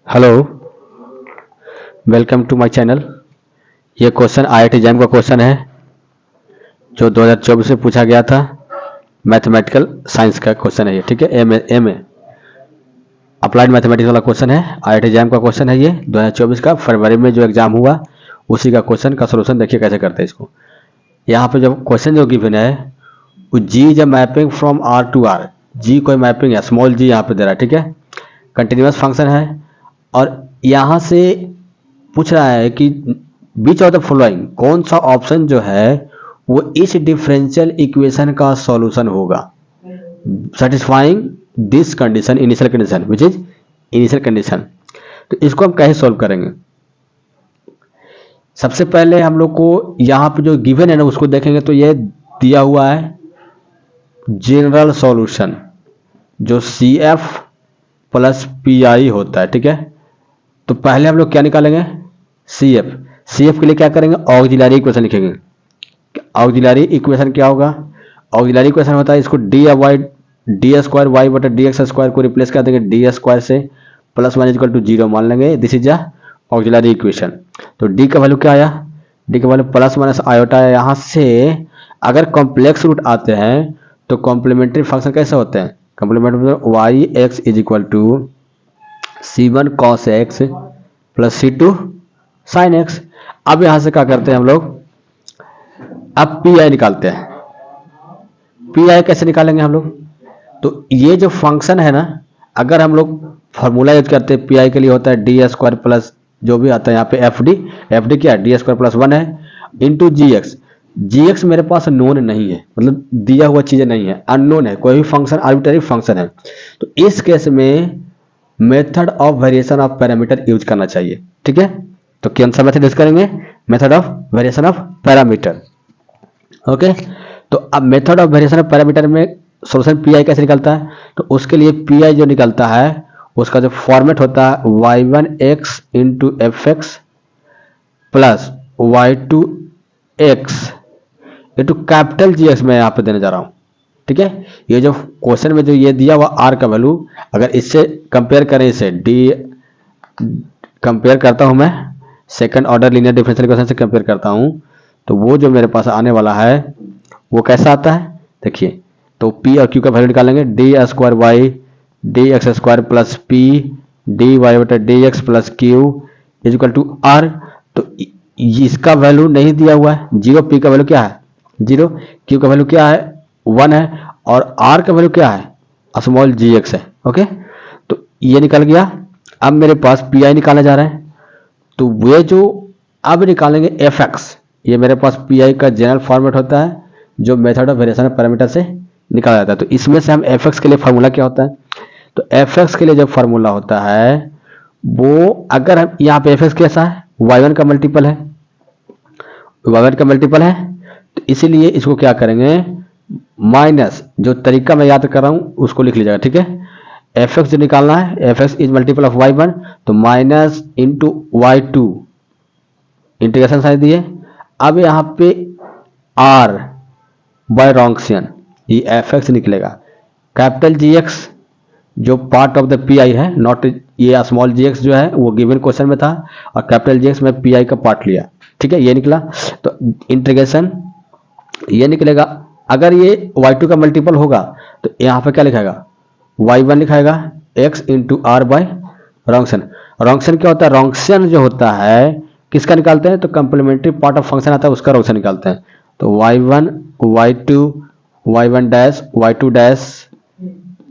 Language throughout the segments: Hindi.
Hello, welcome to my channel. ये क्वेश्चन आईआईटी जैम का क्वेश्चन है जो 2024 में पूछा गया था। मैथमेटिकल साइंस का क्वेश्चन है ये, ठीक है। एम ए अप्लाइड मैथमेटिक्स वाला क्वेश्चन है। आईआईटी जैम का क्वेश्चन है ये 2024 का, फरवरी में जो एग्जाम हुआ उसी का क्वेश्चन का सोल्यूशन देखिए कैसे करते हैं इसको। यहाँ पे जो क्वेश्चन जो गिवन है वो G is a mapping from R to R. G कोई मैपिंग है, स्मॉल जी यहाँ पे दे रहा है, ठीक है। कंटिन्यूस फंक्शन है और यहाँ से पूछ रहा है कि बीच ऑफ द फॉलोइंग कौन सा ऑप्शन जो है वो इस डिफरेंशियल इक्वेशन का सॉल्यूशन होगा, satisfying this condition, initial condition which is initial condition. तो इसको हम कैसे सॉल्व करेंगे? सबसे पहले हम लोग को यहाँ पे जो गिवन है ना उसको देखेंगे तो ये दिया हुआ है जनरल सॉल्यूशन जो C F plus P I होता है, ठीक है। तो पहले हम लोग क्या निकालेंगे? C F. सी एफ के लिए क्या करेंगे? ऑक्सिलरी इक्वेशन लिखेंगे। ऑक्सिलरी इक्वेशन क्या होगा? ऑक्सिलरी इक्वेशन होता है इसको d y d square y बटा डी एक्स स्क्वायर को रिप्लेस कर देंगे डी स्क्वायर से, plus one equal to zero मान लेंगे। This is a auxiliary equation. तो डी का वैल्यू क्या आया? डी का वैल्यू प्लस माइनस आयोटा है। यहाँ से अगर कॉम्प्लेक्स रूट आते हैं तो कॉम्प्लीमेंट्री फंक्शन कैसे होते हैं? Complementary y x is equal to c one cos x plus c two sine x. अब यहां से क्या करते हैं हम लोग? अब पी आई निकालते हैं। पी आई कैसे निकालेंगे हम लोग? तो ये जो फंक्शन है ना, अगर हम लोग फॉर्मूला यूज करते हैं पी आई के लिए होता है डी स्क्वायर प्लस जो भी आता है यहाँ पे एफ डी। एफ डी क्या है? डी स्क्वायर प्लस वन है इंटू जी एक्स। जी एक्स मेरे पास नोन नहीं है, मतलब दिया हुआ चीजें नहीं है, अननोन है, कोई भी फंक्शन आर्बिट्ररी फंक्शन है। तो इस केस में method of variation of parameter use करना चाहिए, ठीक है। तो कौन सा मेथड यूज करेंगे? Method of variation of parameter. Okay, तो अब method of variation of parameter में सोल्यूशन पी आई कैसे निकलता है? तो उसके लिए पी आई जो निकलता है उसका जो फॉर्मेट होता है y one x into F x plus Y two x into capital G x मैं यहाँ पे देने जा रहा हूँ, ठीक है। ये जो क्वेश्चन में जो ये दिया हुआ आर का वैल्यू, अगर इससे कंपेयर करें, इसे डी कंपेयर करता हूं मैं, second order linear differential equation से कंपेयर करता हूं, तो वो जो मेरे पास आने वाला है वो कैसा आता है देखिए। तो पी और क्यू का वैल्यू निकालेंगे D square Y D x square plus P D Y बटा D X plus Q is equal to R. तो इसका वैल्यू नहीं दिया हुआ है जीरो, पी का वैल्यू क्या है? जीरो, क्यू का वैल्यू क्या है? वन है, और आर का वैल्यू क्या है? स्मॉल जी एक्स है। ओके, तो ये निकल गया। अब मेरे पास पी आई निकालने जा रहे हैं, तो वे जो अब निकालेंगे एफ एक्स, ये मेरे पास पी आई का जनरल फॉर्मेट होता है जो method of variation of parameter से निकाला जाता है। तो इसमें से हम एफ एक्स के लिए फार्मूला क्या होता है? तो एफ एक्स के लिए जो फार्मूला होता है वो, अगर हम यहाँ पे एफ एक्स कैसा है? वाई वन का मल्टीपल है, वाई वन का मल्टीपल है, तो इसीलिए इसको क्या करेंगे? माइनस जो तरीका मैं याद कर रहा हूं उसको लिख लीजिएगा, ठीक है। एफ एक्स जो निकालना है, F x is multiple of Y one, तो minus into Y two integration sine दिए। अब यहाँ पे आर बाय रॉन्क्सियन ये एफ एक्स निकलेगा। कैपिटल जी एक्स जो part of the P I है, नॉट ये स्मॉल जी एक्स जो है वो गिवन क्वेश्चन में था, और कैपिटल जी एक्स में पी आई का पार्ट लिया, ठीक है, ये निकला। तो इंटीग्रेशन ये निकलेगा। अगर ये y2 का मल्टीपल होगा तो यहाँ पे क्या लिखाएगा? y1 लिखाएगा x into R by Wronskian. Wronskian क्या होता है? रॉन्क्शन जो होता है किसका निकालते हैं? तो कंप्लीमेंट्री पार्ट ऑफ फंक्शन आता है उसका रॉन्क्शन निकालते हैं। तो y1 y2 y1 dash y2 dash,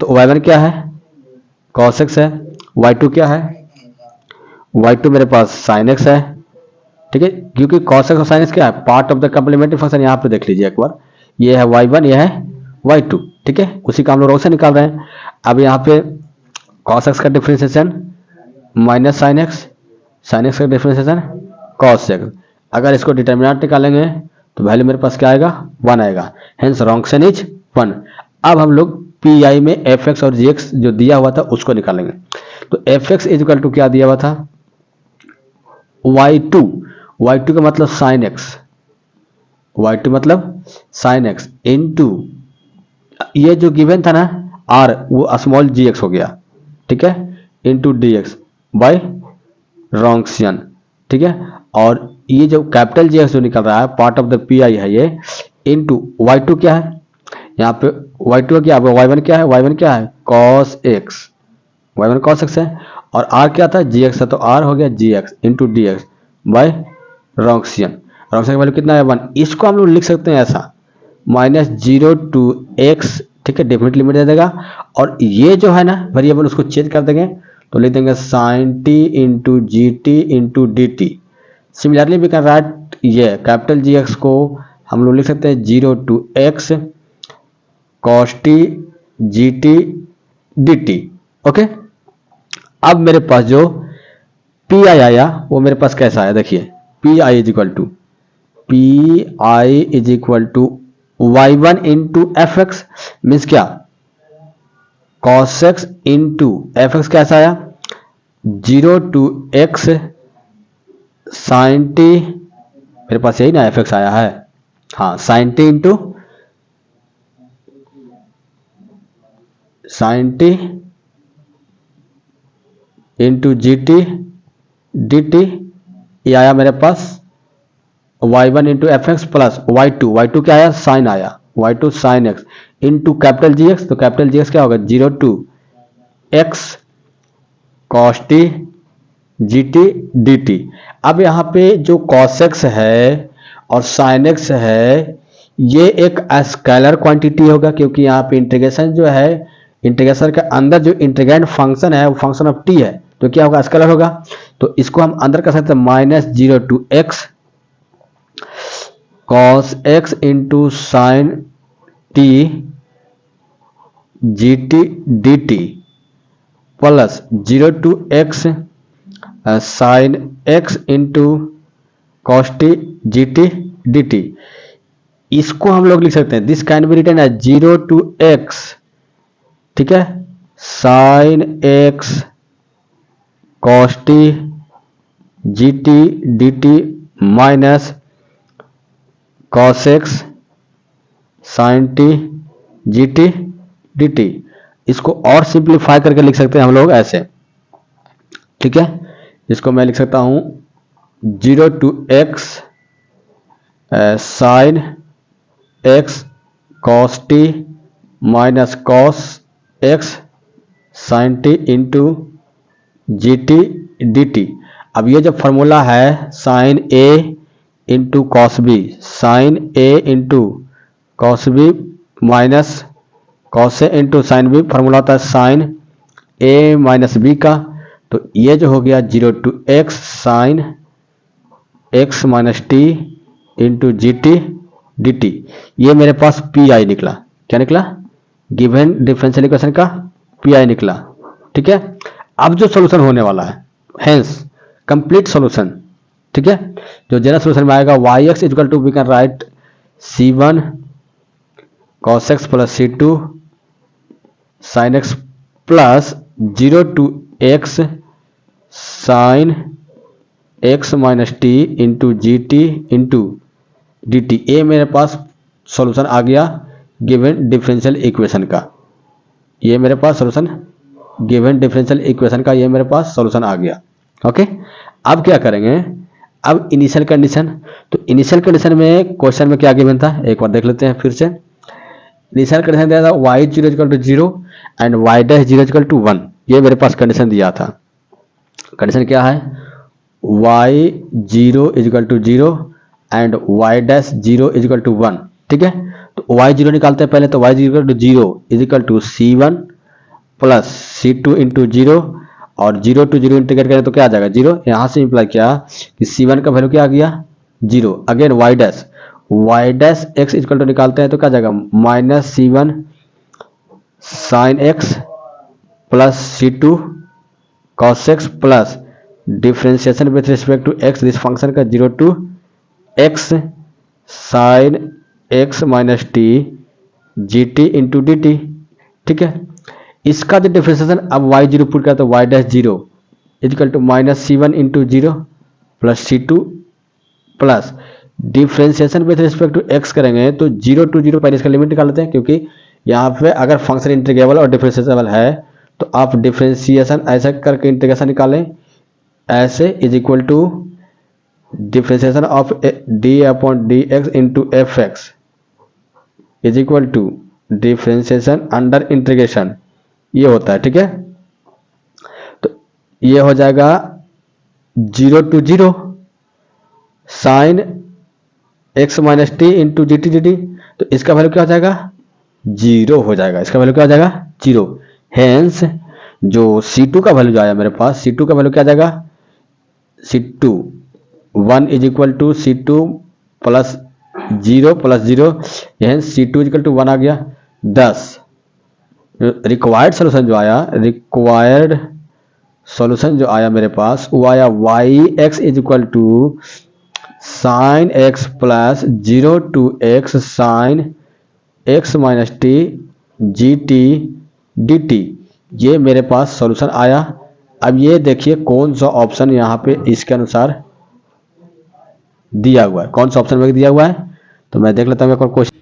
तो y1 क्या है? cos x है। y2 क्या है? y2 मेरे पास sin x है, ठीक है, क्योंकि cos x और sin x क्या है? Part of the complementary function. यहाँ पे देख लीजिए एक बार, ये है y1, ये है y2, ठीक है, उसी का हम लोग रोशन निकाल रहे हैं। अब यहाँ पे cos x का डिफरेंशिएशन माइनस sin x का डिफरेंशिएशन cos x। अगर इसको डिटर्मिनेंट निकालेंगे तो वैल्यू मेरे पास क्या आएगा? 1 आएगा, हेंस रॉन्क्शन इज 1। अब हम लोग पी आई में एफ एक्स और जी एक्स जो दिया हुआ था उसको निकालेंगे। तो f x is equal to क्या दिया हुआ था? y2, y2 का मतलब sin x, y2 मतलब sin x इंटू ये जो गिवन था ना r, वो स्मॉल जी एक्स हो गया, ठीक है, इंटू डी एक्स। बाय रॉन्क्सियन, ठीक है। और ये जो कैपिटल जी एक्स जो निकल रहा है part of the P I है ये, इनटू वाई टू क्या है यहाँ पे, वाई टू क्या है, वाई वन क्या है, वाई वन क्या है cos x, y one cos x है। और आर क्या था जी एक्स है, तो आर हो गया G X into D X by Wronskian. Wronskian का वैल्यू कितना है 1। इसको हम लोग लिख सकते हैं ऐसा -0 टू एक्स, ठीक है, डेफिनेट लिमिट दे देगा। और ये जो है ना वेरिएबल उसको चेंज कर देंगे तो लिख देंगे sine T into ji t into d t. Similarly we can write ये कैपिटल जी एक्स को हम लोग लिख सकते हैं 0 to x cos T G T D t. Okay, अब मेरे पास जो पी आई आया वो मेरे पास कैसा आया देखिए, P I is equal to Y one into F X, means क्या cos x into F X कैसा आया 0 टू एक्स साइन टी, मेरे पास यही ना एफ एक्स आया है, हाँ sine T into sine T into G T D T, ये आया मेरे पास Y one into F x plus Y two क्या आया साइन आया Y two sine x into capital G X, तो कैपिटल जी एक्स क्या होगा 0 to x cos T G T D T. अब यहाँ पे जो कॉस एक्स है और साइन एक्स है ये एक स्केलर क्वांटिटी होगा, क्योंकि यहाँ पे इंटीग्रेशन जो है इंटीग्रेशन के अंदर जो इंटीग्रेंड फंक्शन है वो फंक्शन ऑफ टी है, तो क्या होगा स्केलर होगा। तो इसको हम अंदर कर सकते हैं -0 to x cos x into sine t G T D t plus 0 to x sine x into cos T G T D t. इसको हम लोग लिख सकते हैं this can be written as 0 to x, ठीक है, sine x cos T G T D t minus cos x sine t G T D t. इसको और सिंप्लीफाई करके लिख सकते हैं हम लोग ऐसे, ठीक है, इसको मैं लिख सकता हूं 0 to x sine x cos T minus cos x sine T into G T D T. अब ये जो फॉर्मूला है sine A into cos B, sine A into cos B minus cos A into sine B, formula होता है साइन ए माइनस बी का। तो ये जो हो गया 0 to x sine x minus t into G T D T, ये मेरे पास पी आई निकला। क्या निकला गिवन डिफरेंशियल इक्वेशन का पी आई निकला, ठीक है। अब जो सोल्यूशन होने वाला है हेंस कंप्लीट सोल्यूशन, ठीक है, जो जनरल सोल्यूशन में आएगा y x equal to we can write c one cos x plus c two sine x plus 0 to x sine x minus t into ji t into d T. ये मेरे पास सॉल्यूशन आ गया गिवन डिफरेंशियल इक्वेशन का, ये मेरे पास सॉल्यूशन गिवन डिफरेंशियल इक्वेशन का, ये मेरे पास सॉल्यूशन आ गया। ओके, अब क्या करेंगे, अब इनिशियल कंडीशन। तो इनिशियल कंडीशन में क्वेश्चन में क्या गिवन था एक बार देख लेते हैं फिर से। इनिशियल कंडीशन दिया था y 0 equal to 0 and y dash 0 equal to 1, ये मेरे पास कंडीशन दिया था। कंडीशन क्या है y 0 equal to 0 and y dash 0 equal to 1, ठीक है। तो y 0 निकालते हैं पहले, तो y 0 is equal to c1 plus c2 into 0 और 0 टू 0 इंटीग्रेट करें तो क्या आ जाएगा 0। यहाँ से इंप्लाई किया कि c1 का वैल्यू क्या आ गया 0। Again y dash x equal to निकालते हैं तो क्या आ जाएगा minus c1 sine x plus c2 cos x plus differentiation with respect to x this function का 0 to x sine x minus t ji t into d t, ठीक है। इसका जो डिफ्रेंशिएशन अब y 0 पुट किया तो y dash 0 equal to minus c1 into 0 plus c2 plus differentiation with respect to x करेंगे तो 0 टू 0 पहले इसका लिमिट निकाल लेते हैं, क्योंकि यहाँ पे अगर फंक्शन इंटीग्रेबल और डिफ्रेंशिएबल है तो आप डिफ्रेंशिएशन ऐसा करके इंटीग्रेशन निकालें ऐसे is equal to differentiation of d upon d x into F x is equal to differentiation under integration, ये होता है। ठीक है, तो ये हो जाएगा 0 to 0 sign x minus t into G T D T, तो इसका वैल्यू क्या हो जाएगा 0 हो जाएगा, इसका वैल्यू क्या हो जाएगा 0। हेंस जो C2 का वैल्यू जो आया मेरे पास, C2 का वैल्यू क्या आ जाएगा C2 1 is equal to C2 plus 0 plus 0, hence C2 equal to 1 आ गया 10। रिक्वायर्ड सोल्यूशन जो आया, रिक्वायर्ड सॉल्यूशन जो आया मेरे पास वो आया y x is equal to sine x plus 0 to x sine x minus t G T D T, ये मेरे पास सॉल्यूशन आया। अब ये देखिए कौन सा ऑप्शन यहाँ पे इसके अनुसार दिया हुआ है, कौन सा ऑप्शन में दिया हुआ है, तो मैं देख लेता हूँ एक और क्वेश्चन।